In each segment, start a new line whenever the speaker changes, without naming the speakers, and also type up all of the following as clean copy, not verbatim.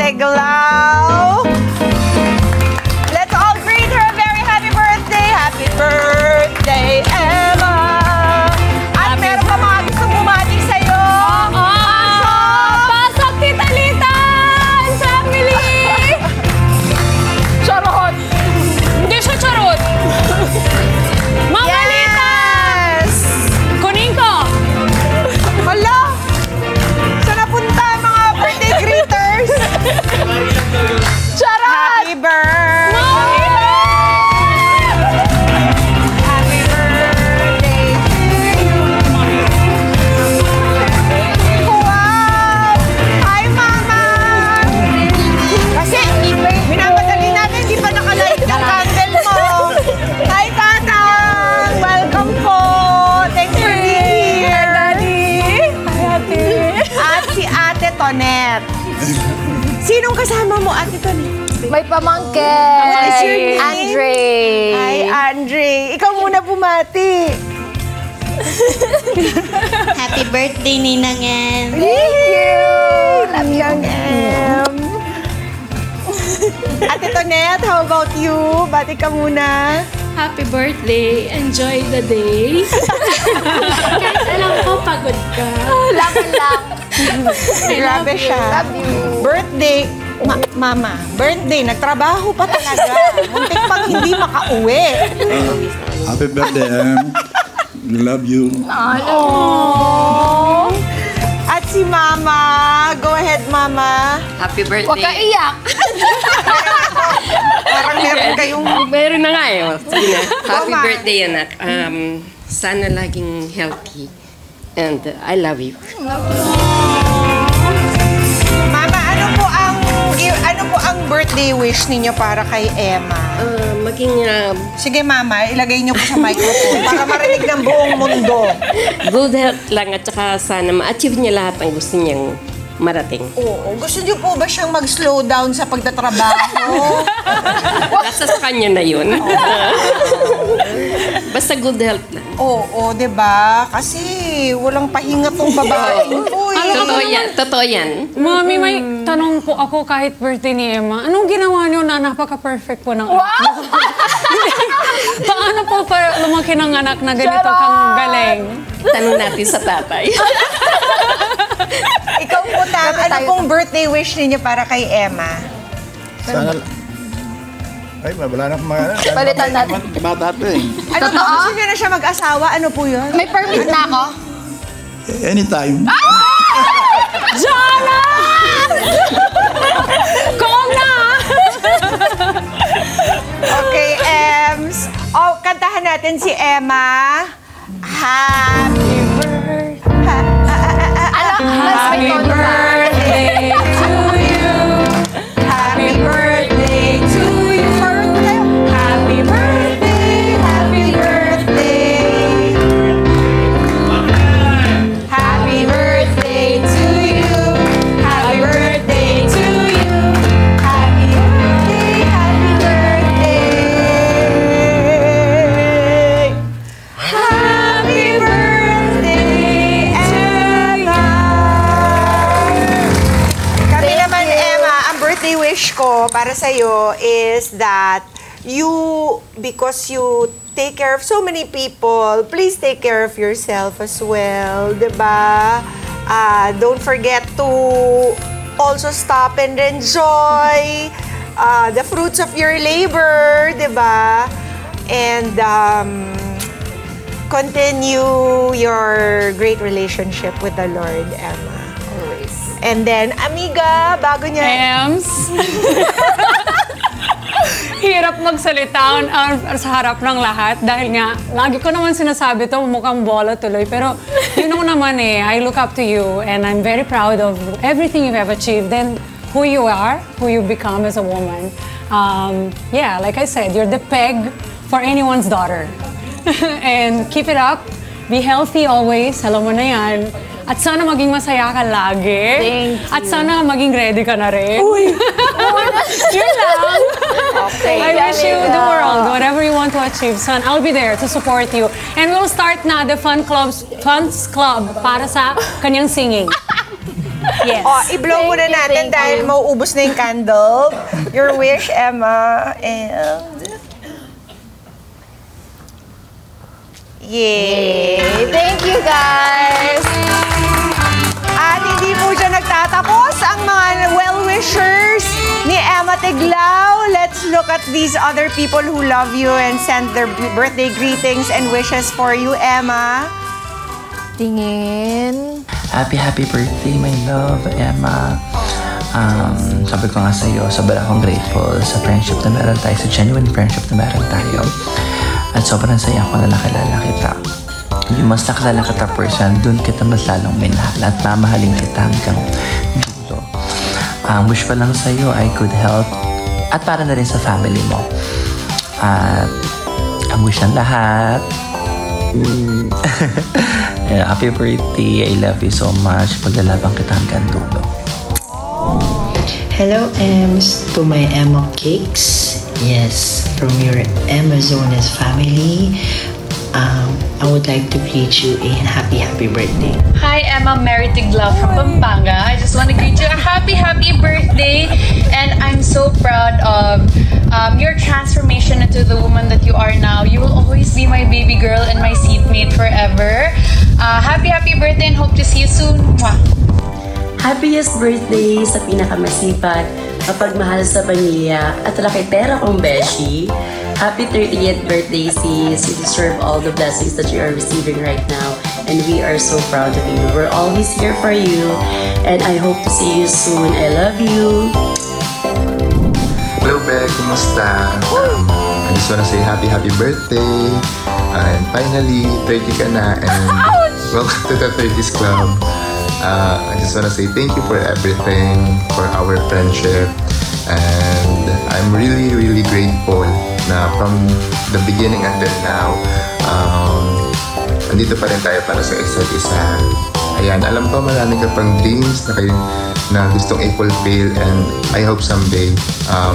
Eglao. Let's all greet her a very happy birthday. Happy birthday, Emma. At meron pa mga gusto bumati sa'yo.
Pasok, Tita Lita! Family! Charot! Hindi siya charot! Mama Lita! Kunin ko!
Hala! Saan napunta mga birthday greeters?
Charot!
Happy birthday! Happy birthday to you! Wow! Hi, Mama! Kasi, minamadali natin, di pa nakalight yung candle mo. Hi, Tatang! Welcome po! Thanks for being here!
Hi, Ate!
At si Ate Tonet. Sinong kasama mo, Ate Tonet?
May pamangkin!
What is your name?
Andre!
Hi, Andre. Ikaw muna bumati.
Happy birthday, Ninang Em.
Thank you! Love Young M. Ate Tonet, how about you? Bati ka muna.
Happy birthday. Enjoy the day. Kahit alam ko, pagod ka.
Laban lang!
Grabe siya. Birthday. Mama, birthday. Nagtrabaho pa talaga. Muntik pang hindi makauwi.
Happy birthday, Em. Love you.
Oh. At si Mama. Go ahead, Mama.
Happy birthday.
Huwag ka iyak!
Parang meron kayong...
Meron na nga eh. Oh. Sige na. Happy
Ma.
birthday, anak. Sana laging healthy. And I love you.
Mama, ano po ang birthday wish ninyo para kay Emma?
Maging
Sige, Mama, ilagay niyo po sa microphone para marinig ng buong mundo.
good health lang at saka sana ma-achieve niya lahat ang gusto niyang marating.
Oo. Gusto niyo po ba siyang mag-slow down sa pagtatrabaho?
Nasa sa kanya na yun. Basta good health lang.
Oo, di ba? Kasi walang pahinga tong babae po eh.
Totoo yan. Totoo yan.
Mami, may tanong po ako kahit birthday ni Emma. Anong ginawa niyo na napaka-perfect po ng anak? Paano po para lumaki ng anak na ganito kang galing?
Tanong natin sa tatay.
Ikaw po, Tang, ano pong birthday wish ninyo para kay Emma?
Sana... Ay, wala na akong mga...
Palitan natin.
Bata to eh.
Ano po, gusto niyo na siya mag-asawa? Ano po yun?
May permit na ako?
Anytime.
Jana! Kung na!
Okay, Ems. Oh, kantahan natin si Emma. Happy birthday. Happy birthday to you. Happy birthday to you. Happy birthday, happy birthday. Happy birthday to you. Happy birthday to you. Happy birthday, happy birthday. Happy birthday, Emma. Kami naman, Emma, ang birthday wish ko para sa'yo is that you, because you take care of so many people, please take care of yourself as well, diba? Don't forget to also stop and enjoy the fruits of your labor, diba? And continue your great relationship with the Lord, Emma. Always. And then, amiga, bago niya...
Ems? Hirap magsalita sa harap ng lahat dahil nga, lagi ko naman sinasabi to, mukhang bola tuloy. Pero you know naman eh, I look up to you and I'm very proud of everything you have achieved and who you are, who you become as a woman. Yeah, like I said, you're the peg for anyone's daughter. And keep it up. Be healthy always. Alam mo na yan. At sana maging masaya ka lagi.
Thank you.
At sana maging ready ka na rin. Uy! Yun lang.
Okay.
I wish you the world, whatever you want to achieve, son. I'll be there to support you. And we'll start na the Fun Club para sa kanyang singing. Yes.
I-blow muna natin dahil mauubos na yung candle. Your wish, Emma. And... Yay! Thank you, guys! At hindi po dyan nagtatapos ang mga well-wishers ni Emma Tiglao. Let's look at these other people who love you and send their birthday greetings and wishes for you, Emma.
Tingin.
Happy birthday, my love, Emma. Sabi ko nga sa'yo, sobrang akong grateful sa friendship na meron tayo, sa genuine friendship na meron tayo. At sobrang saya ko na nakilala kita. Yung mas nakilala kita person, dun kita mas lalong minahal at mamahalin kita hanggang dulo. Wish ko lang sa'yo ay good health at para na rin sa family mo. At ang wish ng lahat, happy birthday, I love you so much. Paglalabang kita hanggang dulo.
Hello, Ems, to my Emma Cakes. Yes, from your Amazonas family. I would like to greet you a happy birthday.
Hi, Emma Mary Tiglao from Pampanga. I just want to greet you a happy birthday. And I'm so proud of your transformation into the woman that you are now. You will always be my baby girl and my seatmate forever. Happy birthday and hope to see you soon. Mwah.
Happiest birthday sa pinakamasipag, mapagmahal sa pamilya, at lakitera kong beshi. Happy 30th birthday, sis. You deserve all the blessings that you are receiving right now. And we are so proud of you. We're always here for you. And I hope to see you soon. I love you.
Hello, Beck. Kumusta? I just wanna say happy birthday. And finally, 30 ka na. And welcome to the 30s Club. I just wanna say thank you for everything, for our friendship. And I'm really grateful na from the beginning until now, nandito pa rin tayo para sa isa't isa. Ayan, alam ko marami ka pang dreams na gustong i-fulfill, and I hope someday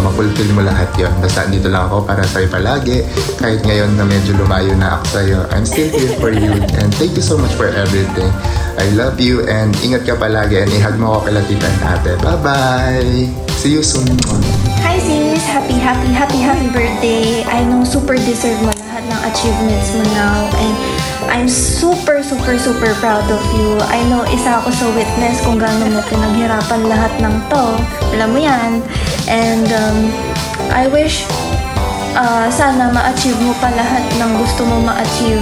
ma-fulfill mo lahat yun. Basta andito lang ako para sa'yo palagi. Kahit ngayon na medyo lumayo na ako sa'yo, I'm still here for you. And thank you so much for everything. I love you and ingat ka palagi, and i-hug mo ako kala tita and ate. Bye-bye! See you soon!
Hi sis! Happy birthday! I know super deserve mo lahat ng achievements mo now, and I'm super proud of you. I know isa ako sa witness kung gaano mo pinaghirapan lahat ng to. Alam mo yan. And I wish sana ma-achieve mo pa lahat ng gusto mo ma-achieve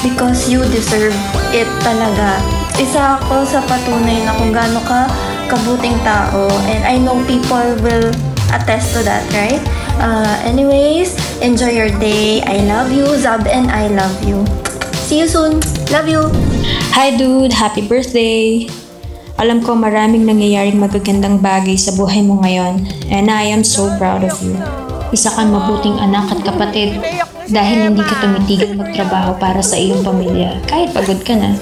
because you deserve it talaga. Isa ako sa patunay na kung gaano ka kabuting tao, and I know people will attest to that, right? Anyways, enjoy your day. I love you, Zab, and I love you. See you soon. Love you.
Hi dude, happy birthday. Alam ko maraming nangyayaring magagandang bagay sa buhay mo ngayon, and I am so proud of you. Isa kang mabuting anak at kapatid dahil hindi ka tumitigil magtrabaho para sa iyong pamilya. Kahit pagod ka na,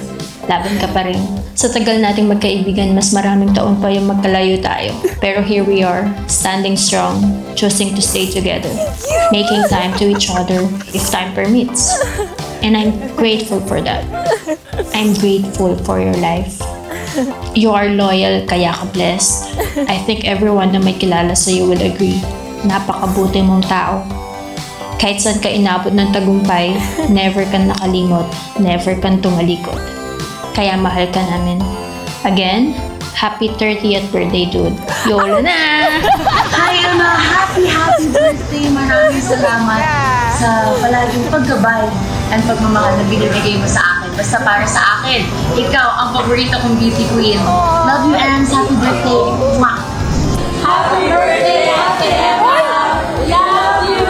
laban ka pa rin. Sa tagal nating magkaibigan, mas maraming taon pa yung magkalayo tayo. Pero here we are, standing strong, choosing to stay together, making time to each other if time permits. And I'm grateful for that. I'm grateful for your life. You are loyal, kaya ka blessed. I think everyone na may kilala sa'yo will agree. Napakabuti mong tao. Kahit saan ka inabot ng tagumpay, never kang nakalimot, never kang tumalikod. Kaya mahal ka namin. Again, happy 30th birthday, dude. YOLO na!
Hi, Emma! Happy birthday! Maraming salamat sa palaging paggabay at pagmamahal na binibigay mo sa akin. Basta para sa akin, ikaw ang paborito kong beauty queen. Love you, Ems. Happy birthday! Mwah! Happy birthday, Ate Emma! Love you!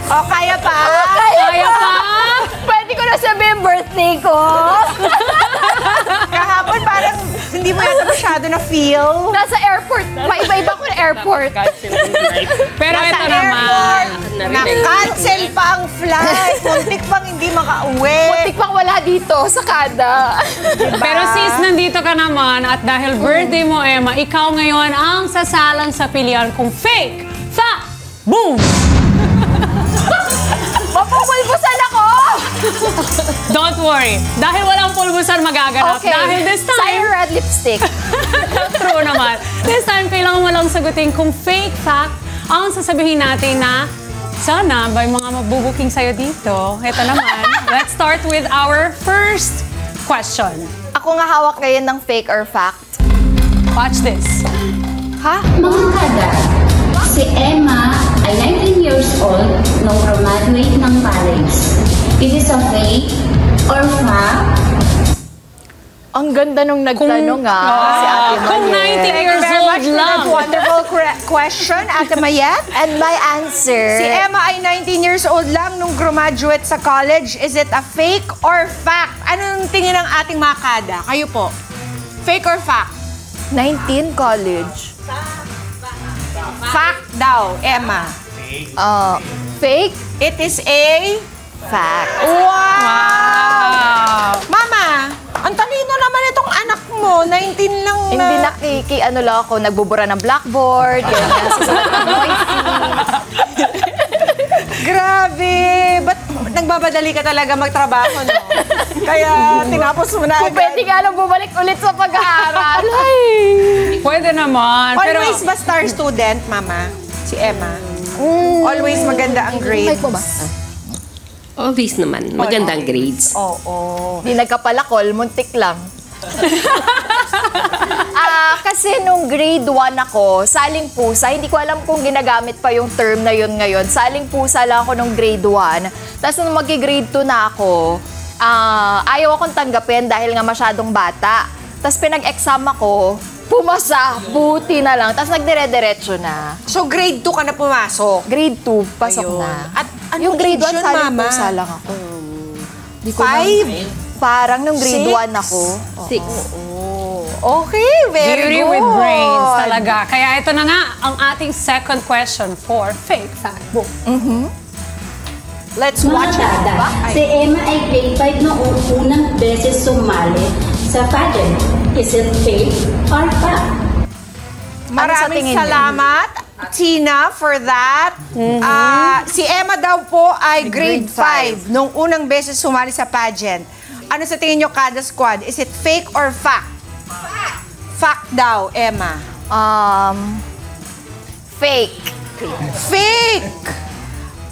O, kaya pa?
Kaya pa? Pwede ko na sabihin birthday ko.
Kahapon parang hindi mo yata masyado na feel.
Nasa airport. Paiba-iba ko na airport.
Pero
Nasa
ito naman.
airport, na-cancel pa ang flight. Muntik pang hindi makauwi.
Muntik pang wala dito sa kada.
Diba?
Pero sis, nandito ka naman at dahil birthday mo, Emma, ikaw ngayon ang sasalang sa pilihan kong fake, fact, boom!
Mapupulbusan ako!
Don't worry. Dahil walang pulbusan magaganap.
Okay.
Dahil this time...
Sa'yo red lipstick.
True naman. This time, kailangan mo lang sagutin kung fake fact ang sasabihin natin na sana may mga mabubuking sa'yo dito. Ito naman. Let's start with our first question.
Ako nga hawak ngayon ng fake or fact.
Watch this.
Ha?
Mga kada, si Emma ay 19 years old nung graduate ng college. Is this a fake or fact?
Ang ganda nung nagtanong si Ate Mayet.
Kung 19 years
Very
old
much for
lang.
that wonderful question, Ate Mayet.
And my answer...
Si Emma ay 19 years old lang nung graduate sa college. Is it a fake or fact? Anong tingin ng ating mga kada? Kayo po. Fake or fact?
19 college.
Fact daw, Emma.
Fake?
It is a...
Fact.
Wow! Mama, ang talino naman itong anak mo. 19 lang na.
Hindi ano lang ako, nagbubura ng blackboard, ganyan, susulat ng noisy.
Grabe! Ba't nagbabadali ka talaga magtrabaho, no? Kaya tinapos mo na
Kung pwede nga lang bumalik ulit sa pag-aaral.
Pwede naman.
Always ba star student, Mama? Si Emma? Always maganda ang grades?
Mic mo ba?
Always naman. Magandang grades.
Oo. Di nagkapalakol, muntik lang. Kasi nung grade 1 ako, saling pusa, hindi ko alam kung ginagamit pa yung term na yun ngayon. Saling pusa lang ako nung grade 1. Tapos nung mag-grade 2 na ako, ayaw akong tanggapin dahil nga masyadong bata. Tapos pinag-exam ako, pumasa, buti na lang. Tapos nagdire-diretso na.
So grade 2 ka na pumasok?
Grade 2, pasok na.
At
yung grade 1, saling
Mama?
pusa lang ako.
5?
Parang nung grade 1 ako.
6.
Okay, very
Beauty
good.
with brains talaga. Kaya ito na nga ang ating second question for Fake Fact Book.
Let's
Mga
watch it.
kada, si Emma ay grade 5 na unang beses sumali sa pageant. Is it fake or fact?
Maraming salamat, Tina, for that. Si Emma daw po ay grade 5 nung unang beses sumali sa pageant. Ano sa tingin nyo, kada squad? Is it fake or fact? Fact daw, Emma.
Fake.
Fake!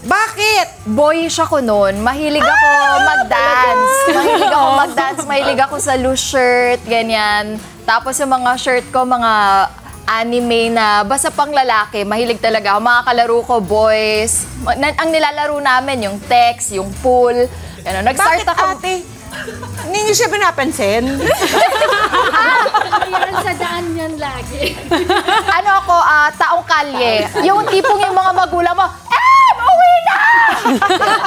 Bakit?
Boyish ako noon. Mahilig ako mag-dance. Mahilig ako sa loose shirt, ganyan. Tapos yung mga shirt ko, mga anime na basta pang lalaki. Mahilig talaga ako. Mga kalaro ko, boys. Ang nilalaro namin, yung text, yung pool. Nag-start
Bakit,
ako.
ate? Hindi niyo siya pinapansin?
Yan sa daan yan lagi.
Ano ako, taong kalye. Yung tipong yung mga magulang mo, uwi na!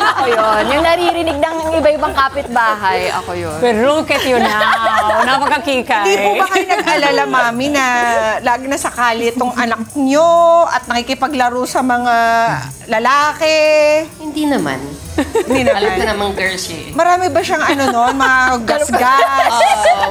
Ako yun. Yung naririnig ng iba-ibang kapitbahay, ako yun.
But look at you now. Napakakikay.
Hindi po ba kayo nag-alala, Mami, na lagi na sakali itong anak nyo at nakikipaglaro sa mga lalaki?
Hindi naman.
Hindi naman.
Alam ko namang girl siya.
Marami ba siyang mga gasgas?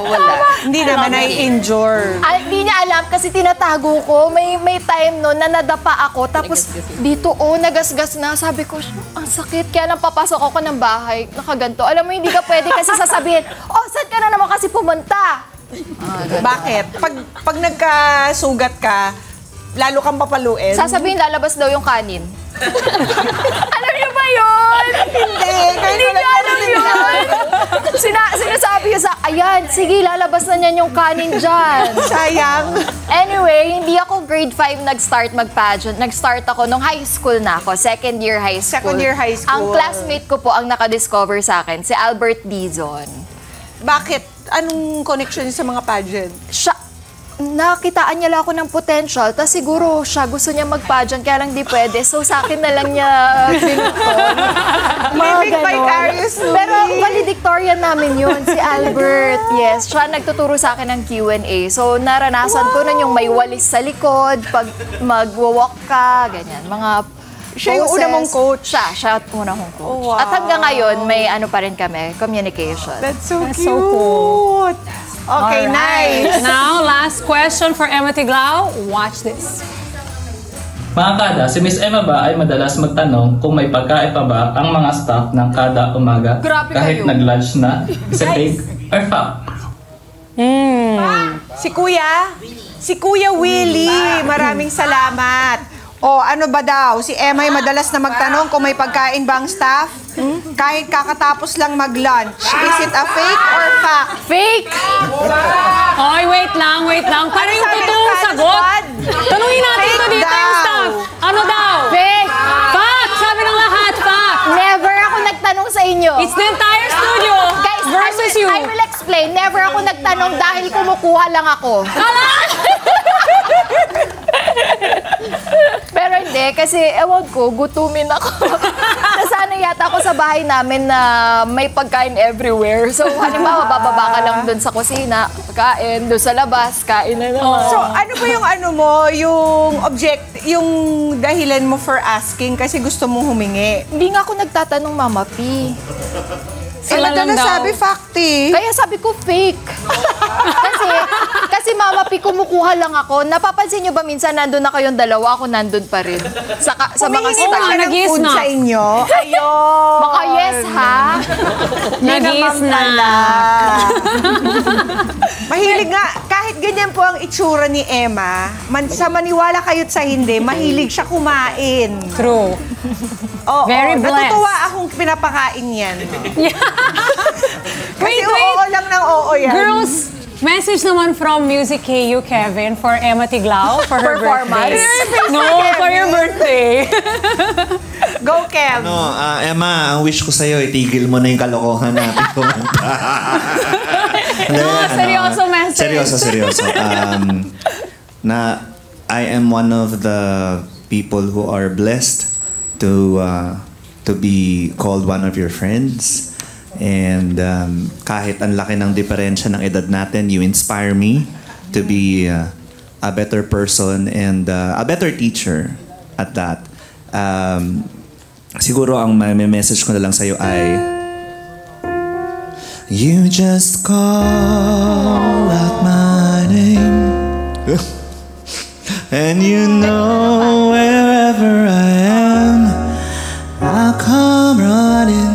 Wala.
Hindi naman na-injure.
Hindi niya alam kasi tinatago ko. May time no na nadapa ako. Tapos dito, nagasgas na. Sabi ko, ang sakit. Kaya nang papasok ako ng bahay, nakaganto. Alam mo, hindi ka pwede kasi sasabihin, saan ka na naman kasi pumunta?
Bakit? Pag nagkasugat ka, lalo kang papaluin?
Sasabihin, lalabas daw yung kanin. Alam niyo ba yun? Hindi niya alam yun. Sinasabi niya ayan, sige, lalabas na niyan yung kanin dyan.
Sayang.
Anyway, hindi ako grade 5 nag-start mag-pageant. Nag-start ako nung high school na ako, second year high school.
Second year high school.
Ang classmate ko po ang nakadiscover sa akin, si Albert Dizon.
Bakit? Anong connection niya sa mga pageant?
Nakitaan niya lang ako ng potential, tapos siguro siya gusto niya mag-pageant, kaya lang di pwede. So sa akin na lang niya binuton.
Living vicariously.
Pero valedictorian namin yun, si Albert. Yes, siya nagtuturo sa akin ng Q&A. So naranasan ko nun yung may walis sa likod, pag mag-walk ka, ganyan. Mga
siya yung una mong coach?
Siya una mong coach.
Wow.
At hanggang ngayon, may pa rin kami, communication.
That's so cute. Okay,
Alright.
nice.
Now, last question for Emma Tiglao. Watch this.
Mga kada, si Miss Emma ba ay madalas magtanong kung may pagkain pa ba ang mga staff ng kada umaga kahit nag-lunch na? Is it fake or fact?
Si Kuya Willie, maraming salamat. O ano ba daw, si Emma ay madalas na magtanong kung may pagkain ba ang staff? Kahit kakatapos lang mag-lunch. Is it a fake or fact?
Fake!
Oy, wait lang. Para yung totoong sagot. Tanungin natin ito dito yung staff. Ano daw?
Fake!
Fact! Sabi ng lahat, fact!
Never ako nagtanong sa inyo.
It's the entire studio versus you.
I will explain. Never ako nagtanong dahil kumukuha lang ako. Pero hindi, kasi ewan ko, gutumin ako. Nasanay yata ako sa bahay namin na may pagkain everywhere. So, halimbawa, bababa ka lang dun sa kusina, kain, dun sa labas, kain na naman.
So, ano ba yung ano mo, yung dahilan mo for asking kasi gusto mong humingi?
Hindi nga ako nagtatanong, Mama P.
Madalas sabi fact eh.
Kaya sabi ko fake. kasi Mama P, kumukuha lang ako. Napapansin nyo ba minsan nandun na kayong dalawa, ako nandun pa rin? Sa mga
style ng food sa inyo? Ayun.
Baka yes, ha?
Nag-is na.
Mahilig nga, kahit ganyan po ang itsura ni Emma, sa maniwala kayo't sa hindi, mahilig siya kumain.
True.
Very blessed. Natutuwa akong pinapakain yan. Kasi oo lang ng oo yan.
Girls, message naman from Music KU, Kevin, for Emma Tiglao, for her birthday. No, for your birthday.
Go, Kev.
Emma, ang wish ko sa'yo, itigil mo na yung kalokohan natin kumanta.
Seryoso message.
Seryoso. Na I am one of the people who are blessed to be called one of your friends. And kahit ang laki ng diferensya ng edad natin, you inspire me to be a better person and a better teacher at that. Siguro ang may message ko na lang sa'yo ay you just call out my name and you know wherever I am I'll come running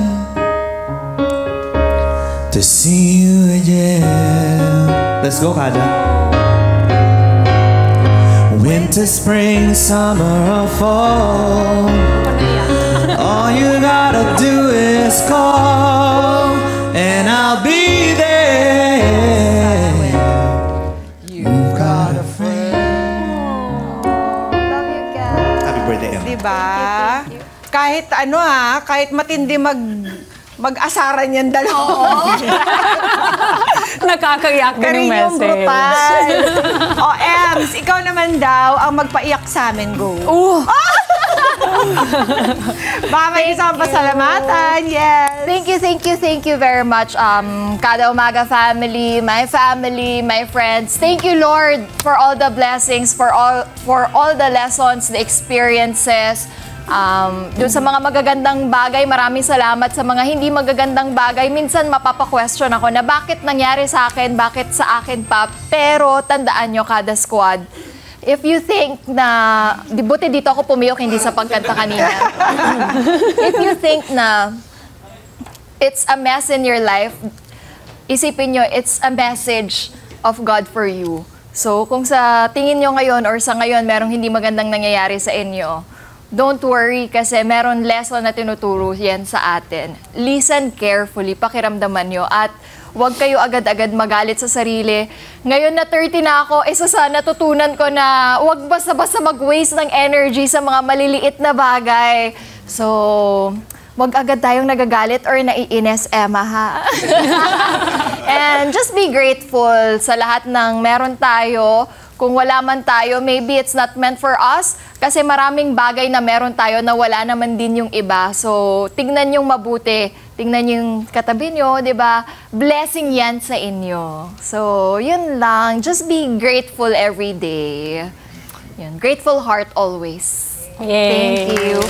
to see you again. Let's go, Kada. Winter, spring, summer, or fall, all you gotta do is call and I'll be there. You've got a friend.
Love you, guys.
Happy birthday, Emma.
Diba? Kahit matindi mag-asaran yan dalawa.
Nakakayak din yung message.
Ems, ikaw naman daw ang magpaiyak sa amin. Go. Baka may isang pasalamatan. Yes.
Thank you very much, Kada Umaga family, my friends. Thank you, Lord, for all the blessings, for all the lessons, the experiences. Doon sa mga magagandang bagay, maraming salamat. Sa mga hindi magagandang bagay, minsan mapapa-question ako na bakit nangyari sa akin, bakit sa akin pa. Pero tandaan nyo, Kada Squad, if you think na, buti dito ako pumiyok, hindi sa pagkanta kanina. If you think na it's a mess in your life, isipin nyo, it's a message of God for you. So kung sa tingin nyo ngayon or sa ngayon merong hindi magandang nangyayari sa inyo, don't worry kasi meron lesson na tinuturo yan sa atin. Listen carefully, pakiramdaman nyo at huwag kayo agad-agad magalit sa sarili. Ngayon na 30 na ako, isa sa natutunan ko na huwag basta-basta mag-waste ng energy sa mga maliliit na bagay. So, huwag agad tayong nagagalit or naiinis, Emma, ha? And just be grateful sa lahat ng meron tayo. Kung wala man tayo, maybe it's not meant for us kasi maraming bagay na meron tayo na wala naman din yung iba. So, tignan yung mabuti. Tignan yung katabi nyo, di ba? Blessing yan sa inyo. So, yun lang. Just be grateful every day. Yun. Grateful heart always.
Yay.
Thank you.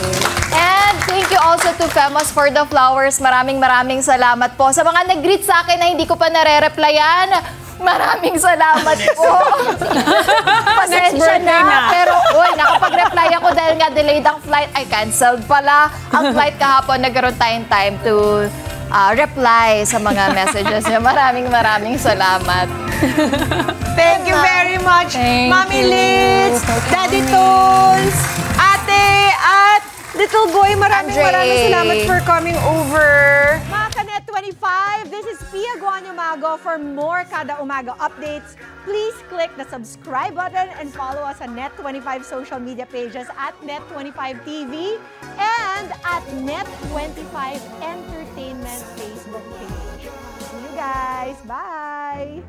And thank you also to Famous for the flowers. Maraming salamat po. Sa mga nag-greet sa akin na hindi ko pa nare-replyan, Maraming salamat po. Pasensya na. Pero, nakapag-reply ako dahil nga delayed ang flight. Ay, canceled pala. Ang flight kahapon, nagkaroon tayong time to reply sa mga messages niya. Maraming salamat.
Thank you very much, Mami Liz, Daddy Tones, Ate, at Little Boy. Maraming salamat for coming over. Mga Kanet 25, this is Pia Guanyamago. For more Kada Umaga updates, please click the subscribe button and follow us on Net25 social media pages at Net25 TV and at Net25 Entertainment Facebook page. See you guys. Bye!